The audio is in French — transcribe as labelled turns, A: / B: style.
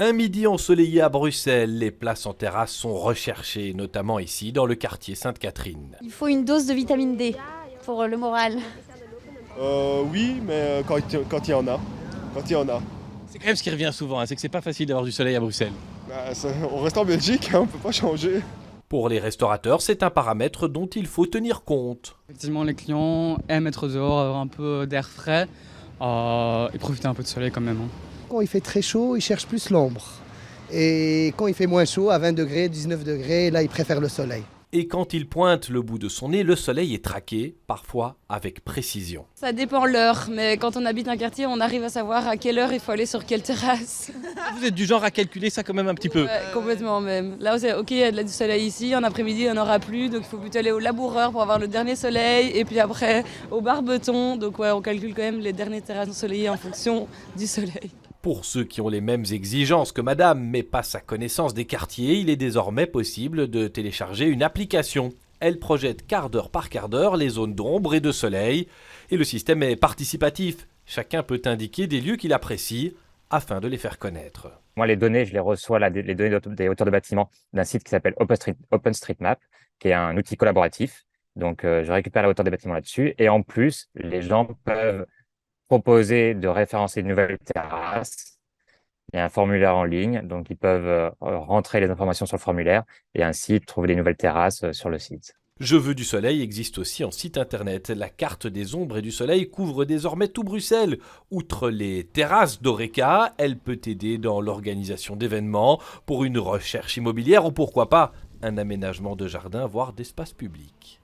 A: Un midi ensoleillé à Bruxelles, les places en terrasse sont recherchées, notamment ici dans le quartier Sainte-Catherine.
B: Il faut une dose de vitamine D pour le moral.
C: Oui, mais quand il y en a. Quand il y en a.
D: C'est quand même ce qui revient souvent, hein, c'est que c'est pas facile d'avoir du soleil à Bruxelles.
C: On reste en Belgique, hein, on peut pas changer.
A: Pour les restaurateurs, c'est un paramètre dont il faut tenir compte.
E: Effectivement, les clients aiment être dehors, avoir un peu d'air frais et profiter un peu de soleil quand même.
F: Quand il fait très chaud, ils cherchent plus l'ombre. Et quand il fait moins chaud, à 20 degrés, 19 degrés, là, ils préfèrent le soleil.
A: Et quand il pointe le bout de son nez, le soleil est traqué, parfois avec précision.
B: Ça dépend l'heure, mais quand on habite un quartier, on arrive à savoir à quelle heure il faut aller sur quelle terrasse.
D: Vous êtes du genre à calculer ça quand même un petit peu.
B: Ouais, complètement même. Là, c'est ok, il y a du soleil ici, en après-midi, il n'y en aura plus, donc il faut plutôt aller au laboureur pour avoir le dernier soleil, et puis après au barbeton. Donc ouais, on calcule quand même les dernières terrasses ensoleillées en fonction du soleil.
A: Pour ceux qui ont les mêmes exigences que madame, mais pas sa connaissance des quartiers, il est désormais possible de télécharger une application. Elle projette quart d'heure par quart d'heure les zones d'ombre et de soleil, et le système est participatif. Chacun peut indiquer des lieux qu'il apprécie afin de les faire connaître.
G: Moi, les données, je les reçois, les données des hauteurs de bâtiments d'un site qui s'appelle OpenStreetMap, qui est un outil collaboratif. Donc, je récupère la hauteur des bâtiments là-dessus. Et en plus, les gens peuvent proposer de référencer une nouvelle terrasse. Il y a un formulaire en ligne, donc ils peuvent rentrer les informations sur le formulaire et ainsi trouver des nouvelles terrasses sur le site.
A: Je veux du soleil existe aussi en site internet. La carte des ombres et du soleil couvre désormais tout Bruxelles. Outre les terrasses d'Oreca, elle peut aider dans l'organisation d'événements, pour une recherche immobilière ou pourquoi pas un aménagement de jardin, voire d'espace public.